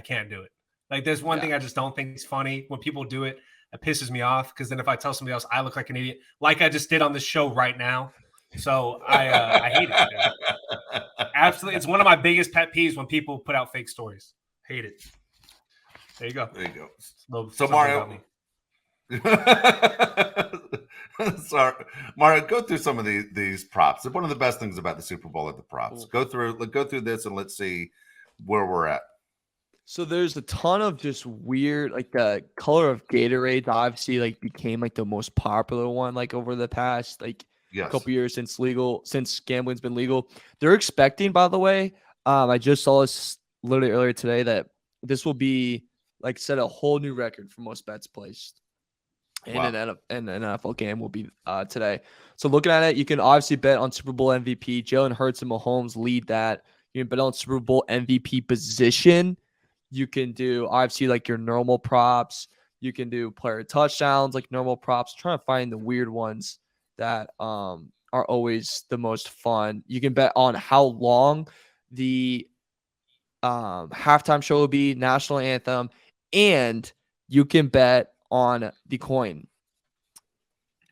can't do it. Like there's one thing I just don't think is funny when people do it. It pisses me off because then if I tell somebody else, I look like an idiot, like I just did on this show right now. So I hate it. Dude. Absolutely, it's one of my biggest pet peeves when people put out fake stories. Hate it. There you go. So Mario, Sorry, Mario, go through some of these props. One of the best things about the Super Bowl are the props. Go through this and let's see where we're at. So there's a ton of just weird, like the color of Gatorade obviously like became like the most popular one like over the past like Yes. couple years since gambling's been legal. They're expecting, by the way, I just saw this literally earlier today that this will be like set a whole new record for most bets placed in Wow. an NFL game will be today. So looking at it, you can obviously bet on Super Bowl MVP. Jalen Hurts and Mahomes lead that. You can bet on Super Bowl MVP position. You can do obviously like your normal props. You can do player touchdowns like normal props. Trying to find the weird ones that are always the most fun. You can bet on how long the halftime show will be, National Anthem, and you can bet on the coin.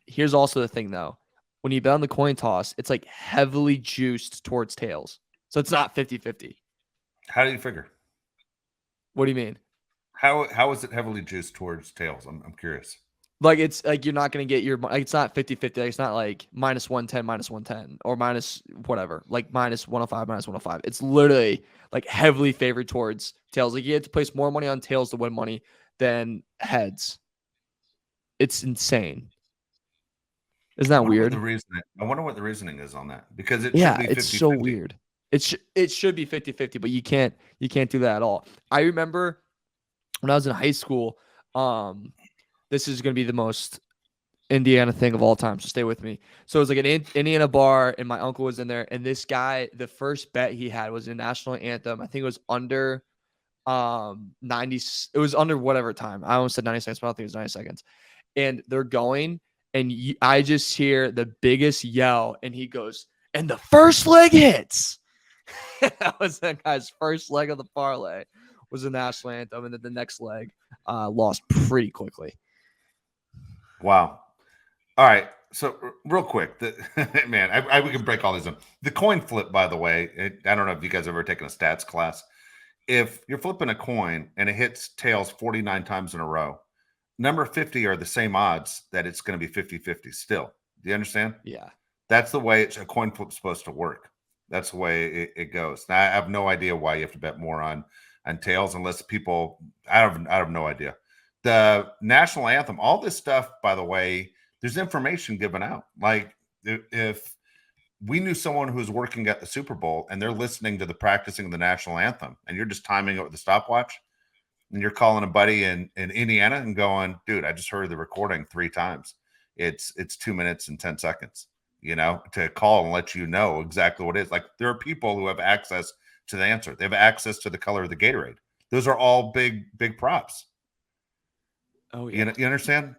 Here's also the thing though. When you bet on the coin toss, it's like heavily juiced towards tails. So it's not 50-50. How do you figure? What do you mean? How is it heavily juiced towards tails? I'm curious. Like it's like you're not going to get your like it's not 50-50. Like it's not like minus 110 or minus whatever, like minus 105 minus 105. It's literally like heavily favored towards tails. Like you have to place more money on tails to win money than heads. It's insane. Isn't that weird? I wonder what the reasoning is on that, because it Yeah, should be 50-50. it's so weird. It should be 50-50, but you can't do that at all. I remember when I was in high school, this is going to be the most Indiana thing of all time, so stay with me. So it was like an Indiana bar, and my uncle was in there, and this guy, the first bet he had was a National Anthem. I think it was under 90. It was under whatever time. I almost said 90 seconds, but I don't think it was 90 seconds. And they're going, and I just hear the biggest yell, and he goes, and the first leg hits. That was that guy's first leg of the parlay was the National Anthem, and then the next leg lost pretty quickly. Wow. All right. So real quick, man, we can break all these in. The coin flip, by the way, I don't know if you guys have ever taken a stats class. If you're flipping a coin and it hits tails 49 times in a row, number 50 are the same odds that it's going to be 50-50 still. Do you understand? Yeah. That's the way a coin flip's supposed to work. That's the way it goes. Now, I have no idea why you have to bet more on tails unless people – I have no idea. The National Anthem, all this stuff, by the way, there's information given out. Like if we knew someone who's working at the Super Bowl and they're listening to the practicing of the National Anthem and you're just timing it with the stopwatch and you're calling a buddy in Indiana and going, dude, I just heard the recording 3 times. It's 2 minutes and 10 seconds. To call and let you know exactly what it is. Like there are people who have access to the answer. They have access to the color of the Gatorade. Those are all big props. Oh yeah. You understand?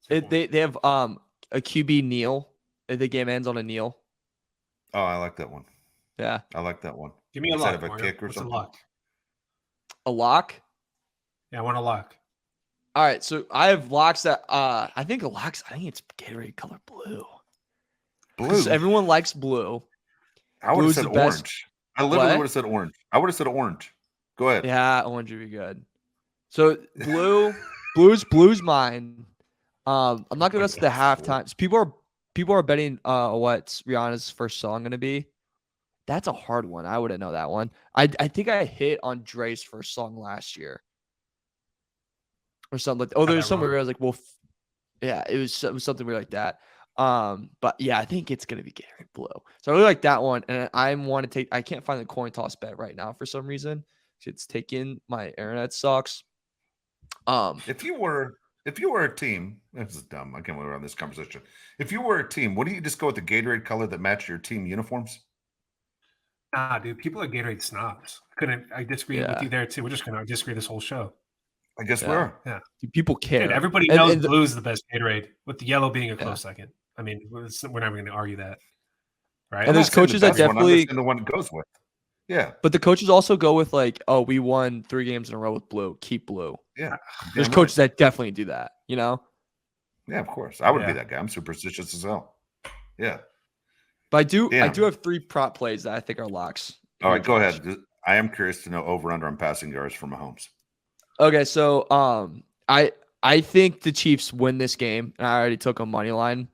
They have a QB kneel. The game ends on a kneel. Oh, I like that one. Yeah. I like that one. Give me a Instead lock, of a Mario. kick or What's something. a lock? A lock? Yeah, I want a lock. All right, so I have locks that I think it's Gatorade color blue. Blue. Everyone likes blue. I would have Blue's said the best. orange. I literally What? would have said orange. I would have said orange. Go ahead. Yeah, orange would be good. So blue's mine. I'm not gonna go to the halftime. So people are betting what's Rihanna's first song gonna be. That's a hard one. I wouldn't know that one. I think I hit on Dre's first song last year. Or something like there's somewhere where I was like, well, yeah, it was something weird like that. But yeah, I think it's gonna be Gatorade Blue. So I really like that one, and I can't find the coin toss bet right now for some reason. It's taking my internet sucks. If you were a team, this is dumb. I can't believe we're on this conversation. If you were a team, wouldn't you just go with the Gatorade color that matched your team uniforms? Nah, dude, people are Gatorade snobs. I disagree with you there too. We're just gonna disagree this whole show. I guess we are. Yeah. Dude, people care. Dude, everybody knows blue is the best Gatorade, with the yellow being a close second. I mean, we're not going to argue that, right? And there's coaches that definitely the one it goes with. Yeah, but the coaches also go with like, oh, we won 3 games in a row with blue. Keep blue. Yeah, there's coaches that definitely do that. Yeah, of course. I would be that guy. I'm superstitious as hell. Yeah, but I do have 3 prop plays that I think are locks. All right, go ahead. I am curious to know over under on passing yards for Mahomes. Okay, so I I think the Chiefs win this game, and I already took a money line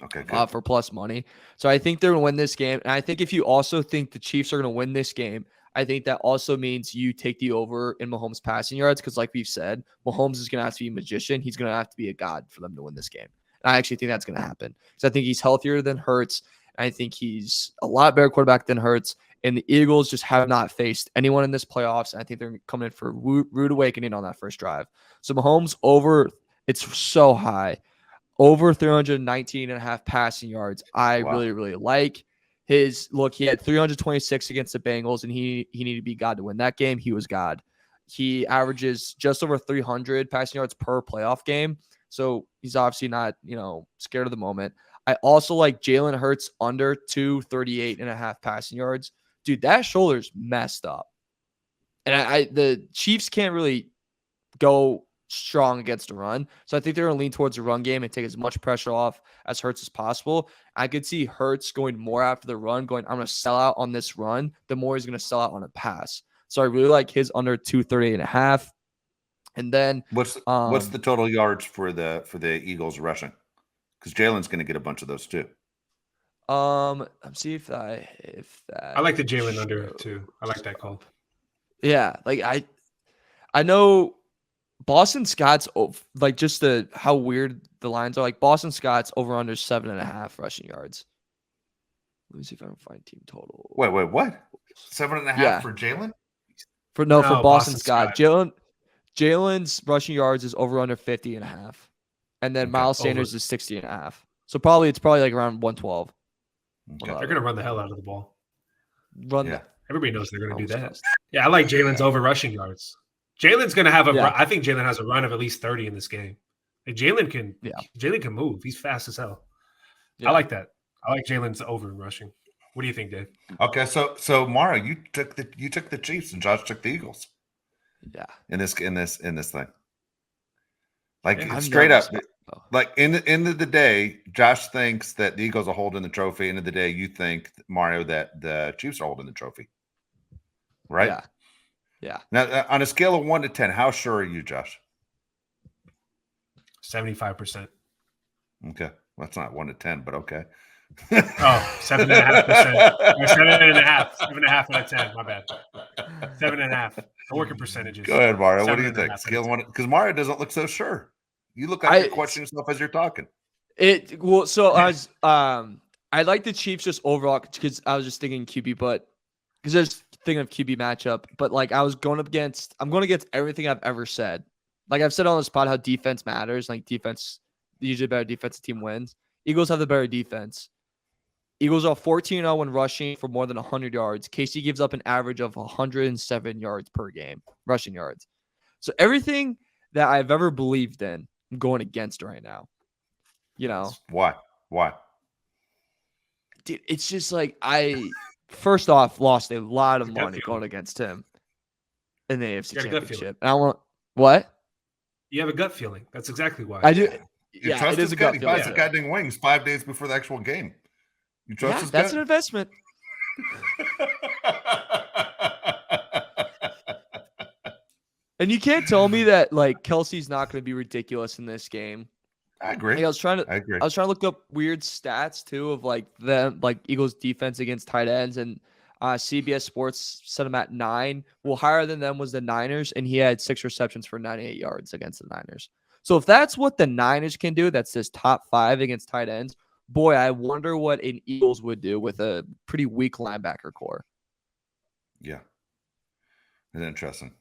Okay, good. for plus money. So I think they're going to win this game. And I think if you also think the Chiefs are going to win this game, I think that also means you take the over in Mahomes' passing yards because, like we've said, Mahomes is going to have to be a magician. He's going to have to be a god for them to win this game. And I actually think that's going to happen because I think he's healthier than Hurts. I think he's a lot better quarterback than Hurts. And the Eagles just have not faced anyone in this playoffs. And I think they're coming in for rude awakening on that first drive. So Mahomes over, it's so high. Over 319.5 passing yards. I really, really like his look. He had 326 against the Bengals, and he needed to be God to win that game. He was God. He averages just over 300 passing yards per playoff game. So he's obviously not, scared of the moment. I also like Jalen Hurts under 238.5 passing yards. Dude, that shoulder's messed up. And the Chiefs can't really go strong against the run. So I think they're going to lean towards the run game and take as much pressure off as Hurts as possible. I could see Hurts going more after the run, going, I'm going to sell out on this run, the more he's going to sell out on a pass. So I really like his under 238.5. And then what's the total yards for the Eagles rushing? Because Jalen's going to get a bunch of those too. I'm see if that I like the Jalen under too. I like that call. Yeah, like I know Boston Scott's like just how weird the lines are. Like Boston Scott's over under 7.5 rushing yards. Let me see if I can find team total. Wait, what? 7.5 for Jalen? For Boston Scott. Jalen's rushing yards is over under 50.5. And then Miles Sanders is 60.5. So it's probably like around 112. Okay. They're gonna run the hell out of the ball. Everybody knows they're gonna do that. Yeah, I like Jalen's over rushing yards. Jalen's gonna have I think Jalen has a run of at least 30 in this game. Like Jalen can move. He's fast as hell. Yeah. I like that. I like Jalen's over in rushing. What do you think, Dave? Okay, so Mara, you took the Chiefs and Josh took the Eagles. Yeah. In this thing. Like straight up. Like end of the day, Josh thinks that the Eagles are holding the trophy. End of the day, you think, Mario, that the Chiefs are holding the trophy. Right? Yeah. Now, on a scale of 1 to 10, how sure are you, Josh? 75%. Okay. Well, that's not 1 to 10, but okay. 7.5%. 7.5. 7.5 out of 10. My bad. 7.5. I work in percentages. Go ahead, Mario. What do you think? Scale 1, because Mario doesn't look so sure. You look like you're questioning yourself as you're talking. I like the Chiefs just overall because I was just thinking QB, but because I was thinking of QB matchup, but like I'm going against everything I've ever said. Like I've said on the spot how defense matters. Like defense, usually a better defensive team wins. Eagles have the better defense. Eagles are 14-0 when rushing for more than 100 yards. KC gives up an average of 107 yards per game, rushing yards. So everything that I've ever believed in, I'm going against right now. Why? Dude, it's just like first off lost a lot of money going against him in the AFC Championship. And I want what? You have a gut feeling. That's exactly why. I do. Yeah, it is a gut feeling. He buys the goddamn wings 5 days before the actual game. You trust his gut? That's an investment. And you can't tell me that like Kelsey's not going to be ridiculous in this game. I agree. I was trying to look up weird stats too of like Eagles defense against tight ends, and CBS Sports set him at 9. Well, higher than them was the Niners, and he had 6 receptions for 98 yards against the Niners. So if that's what the Niners can do, that's his top 5 against tight ends. Boy, I wonder what an Eagles would do with a pretty weak linebacker core. Yeah, it's interesting.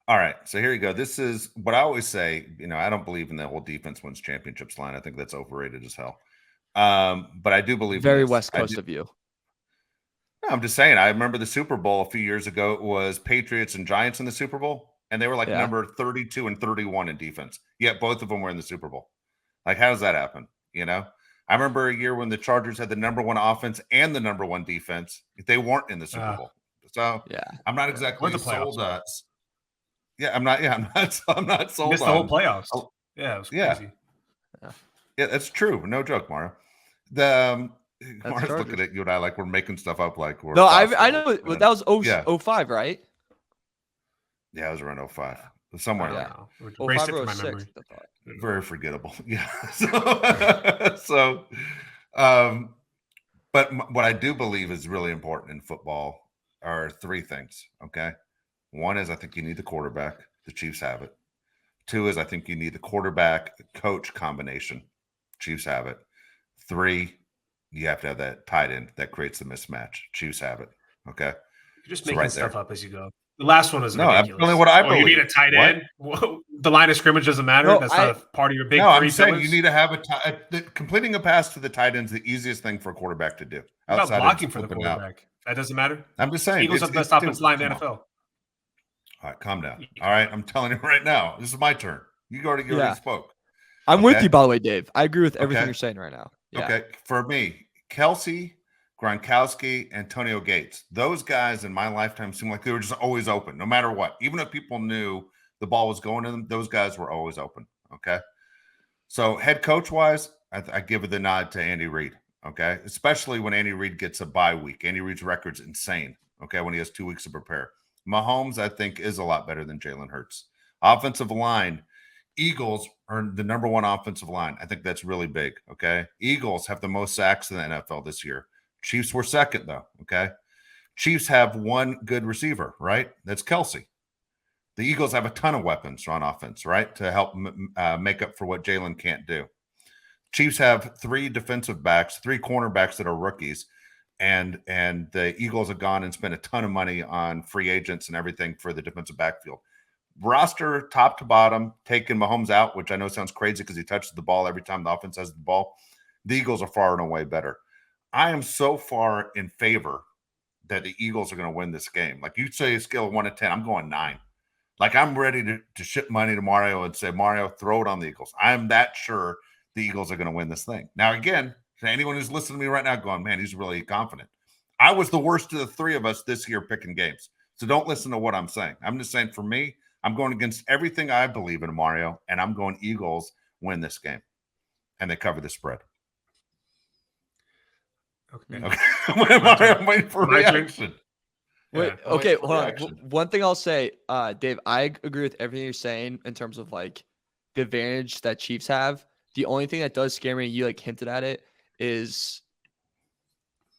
All right, so here you go. This is what I always say. I don't believe in the whole defense wins championships line. I think that's overrated as hell. But I do believe very West Coast of you. No, I'm just saying. I remember the Super Bowl a few years ago. It was Patriots and Giants in the Super Bowl, and they were like number 32 and 31 in defense. Yet both of them were in the Super Bowl. Like, how does that happen? I remember a year when the Chargers had the number 1 offense and the number 1 defense. They weren't in the Super Bowl. So I'm not exactly sold. I'm not sold. Missed the whole playoffs. Yeah, it was crazy. Yeah, that's true. No joke, Mara. Mara's looking at you and I like we're making stuff up. Like we're I know that was 05, right? Yeah, it was around 05. somewhere I there. don't know. Well, Erased 5 it or from my 6, memory. I thought. Very forgettable. Yeah. But what I do believe is really important in football are 3 things. Okay. One is I think you need the quarterback. The Chiefs have it. 2 is I think you need the quarterback coach combination. Chiefs have it. 3, you have to have that tight end that creates the mismatch. Chiefs have it. Okay. You're just So making right stuff there. up as you go. The last one was No, I'm ridiculous. telling you what I You need believe. a tight What? end. The line of scrimmage doesn't matter. No, That's not a part of your big No, 3 I'm saying pillars. you need to have completing a pass to the tight end is the easiest thing for a quarterback to do. What about Outside of blocking just for the flipping out. quarterback? That doesn't matter. I'm just saying. Eagles have the best offensive line in the NFL. All right, calm down. All right, I'm telling you right now. This is my turn. You already spoke. I'm with Okay? you, by the way, Dave. I agree with everything Okay. you're saying right now. Yeah. Okay. For me, Kelsey, Gronkowski, Antonio Gates. Those guys in my lifetime seem like they were just always open, no matter what. Even if people knew the ball was going to them, those guys were always open. Okay. So head coach wise, I give it the nod to Andy Reid. Okay. Especially when Andy Reid gets a bye week. Andy Reid's record's insane. Okay. When he has 2 weeks to prepare. Mahomes, I think, is a lot better than Jalen Hurts. Offensive line, Eagles are the number 1 offensive line. I think that's really big. Okay. Eagles have the most sacks in the NFL this year. Chiefs were second, though. Okay. Chiefs have 1 good receiver, right? That's Kelsey. The Eagles have a ton of weapons on offense, right? To help make up for what Jalen can't do. Chiefs have 3 defensive backs, 3 cornerbacks that are rookies. And the Eagles have gone and spent a ton of money on free agents and everything for the defensive backfield. Roster top to bottom, taking Mahomes out, which I know sounds crazy because he touches the ball every time the offense has the ball. The Eagles are far and away better. I am so far in favor that the Eagles are going to win this game. Like you say, a scale of 1 to 10, I'm going 9. Like I'm ready to ship money to Mario and say, Mario, throw it on the Eagles. I'm that sure the Eagles are going to win this thing. Now, again, to anyone who's listening to me right now going, man, he's really confident. I was the worst of the 3 of us this year picking games. So don't listen to what I'm saying. I'm just saying for me, I'm going against everything I believe in, Mario, and I'm going Eagles win this game. And they cover the spread. Okay. I'm waiting for My turn. reaction. Wait, Yeah, okay, for hold on. reaction. One thing I'll say, Dave, I agree with everything you're saying in terms of like the advantage that Chiefs have. The only thing that does scare me, you like hinted at it, is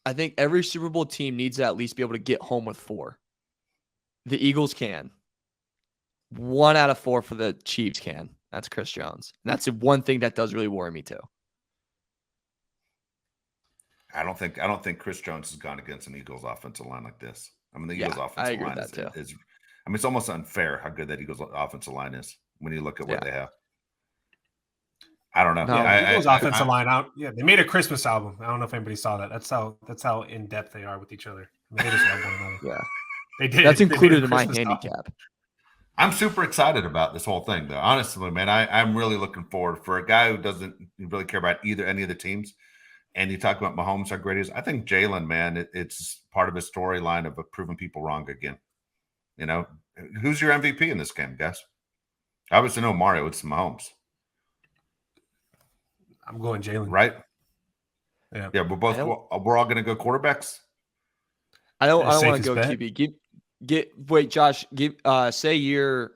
I think every Super Bowl team needs to at least be able to get home with 4. The Eagles can. 1 out of 4 for the Chiefs can. That's Chris Jones. And that's the one thing that does really worry me too. I don't think Chris Jones has gone against an Eagles offensive line like this. I mean, the Eagles I offensive agree line with that too. is I mean, it's almost unfair how good that Eagles offensive line is when you look at what they have. I don't know. No, Yeah, Eagles offensive line out. Yeah, they made a Christmas album. I don't know if anybody saw that. That's how in depth they are with each other. I mean, they just love one another. Yeah, they did. that's They made a included in my Christmas album. handicap. I'm super excited about this whole thing, though. Honestly, man, I'm really looking forward for a guy who doesn't really care about any of the teams. And you talk about Mahomes, how great he is. I think Jalen, man, it's part of his storyline of proving people wrong again. You know, who's your MVP in this game, guys? I obviously know Mario. It's Mahomes. I'm going Jalen. Right? Yeah. Yeah, we're all going to go quarterbacks. I don't want to Safest go bet. QB. Wait, Josh, say your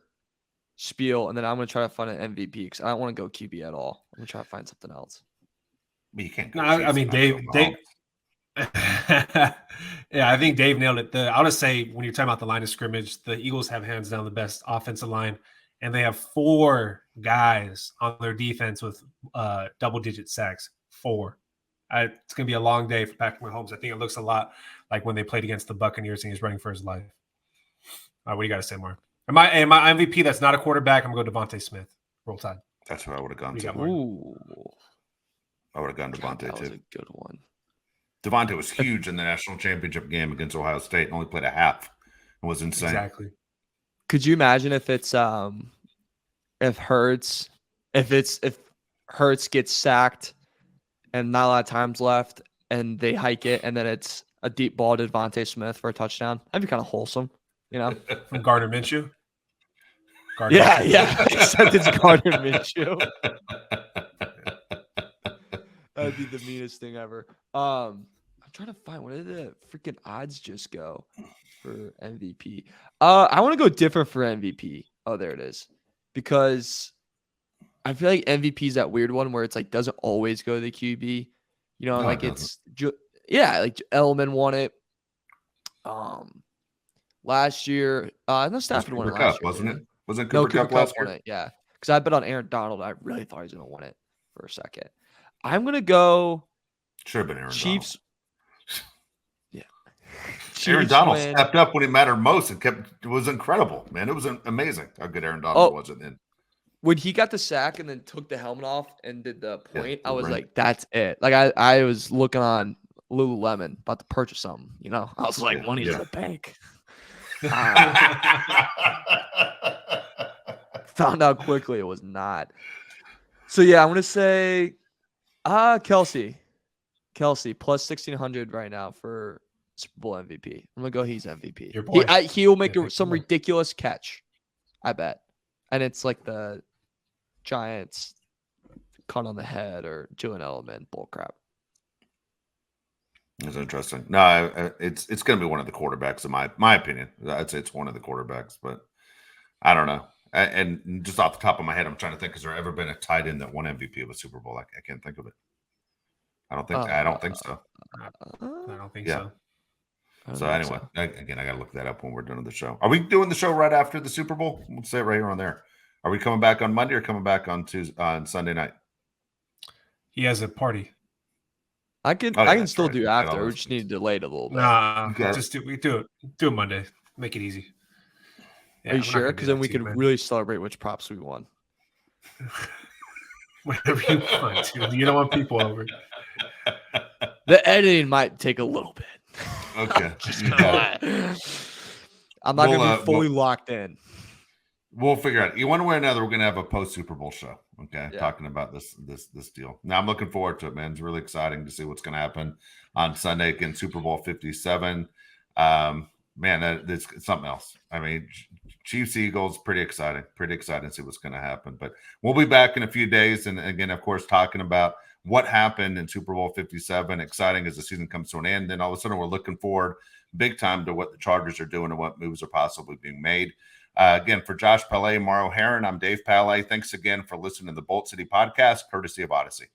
spiel, and then I'm gonna try to find an MVP because I don't want to go QB at all. I'm gonna try to find something else. But you can't go. No, I mean Dave. Yeah, I think Dave nailed it. I'll just say when you're talking about the line of scrimmage, the Eagles have hands down the best offensive line, and they have 4 guys on their defense with double-digit sacks. 4. It's going to be a long day for Patrick Mahomes. I think it looks a lot like when they played against the Buccaneers and he's running for his life. What do you got to say, Mark? And my MVP that's not a quarterback, I'm going to go Devontae Smith. Roll Tide. That's what I would have gone to. Ooh, I would have gone Devontae that was too. a good one. Devontae was huge in the national championship game against Ohio State and only played a half. It was insane. Exactly. Could you imagine if it's if Hurts gets sacked and not a lot of time's left and they hike it and then it's a deep ball to Devontae Smith for a touchdown? That'd be kind of wholesome, you know? From Gardner Minshew? Yeah. Except it's Gardner Minshew. That'd be the meanest thing ever. I'm trying to find, where did the freaking odds just go for MVP? I want to go different for MVP. Oh, there it is. Because I feel like MVP is that weird one where it's like doesn't always go to the QB. You know, No, like it it's like Edelman won it. Last year, no, Stafford won it Cooper last Kupp, year, wasn't didn't it? he? Wasn't No, Cooper Kupp last won year? it. Yeah, because I bet on Aaron Donald. I really thought he was gonna win it for a second. I'm gonna go Should have been Aaron Chiefs. Yeah, Donald. Aaron Chiefs Donald win. stepped up when he mattered most and it was incredible, man. It was amazing how good Aaron Donald was at the end. When he got the sack and then took the helmet off and did the point, I was right. like, that's it. Like I was looking on Lululemon about to purchase something, you know. I was like, money's in the bank. Found out quickly it was not. So yeah, I'm gonna say Kelsey plus 1,600 right now for Super Bowl MVP. I'm gonna go he's MVP. Your boy. He'll make some boy. ridiculous catch, I bet. And it's like the Giants cut on the head or Julian Edelman bullcrap. It's interesting. No, it's going to be one of the quarterbacks in my opinion. I'd say it's one of the quarterbacks, but I don't know. And just off the top of my head, I'm trying to think: has there ever been a tight end that won MVP of a Super Bowl? I can't think of it. I don't think so. I don't think so. So anyway, again, I got to look that up when we're doing the show. Are we doing the show right after the Super Bowl? We'll say it right here on there. Are we coming back on Monday or coming back on Sunday night? He has a party. I can still do after. We just need to delay it a little bit. Nah, just do it Monday. Make it easy. Yeah, are you sure? Because then we can really celebrate which props we won. Whatever you want, dude. You don't want people over. The editing might take a little bit. Okay. I'm not going to be fully locked in. We'll figure out. You one way or another, we're going to have a post Super Bowl show. Okay, talking about this deal. Now I'm looking forward to it, man. It's really exciting to see what's going to happen on Sunday again. Super Bowl 57. Man, it's something else. I mean, Chiefs Eagles, pretty exciting. Pretty exciting to see what's going to happen. But we'll be back in a few days, and again, of course, talking about what happened in Super Bowl 57. Exciting as the season comes to an end. Then all of a sudden, we're looking forward big time to what the Chargers are doing and what moves are possibly being made. Again, for Josh Pele, Mario Heron, I'm Dave Pele. Thanks again for listening to the Bolt City podcast, courtesy of Odyssey.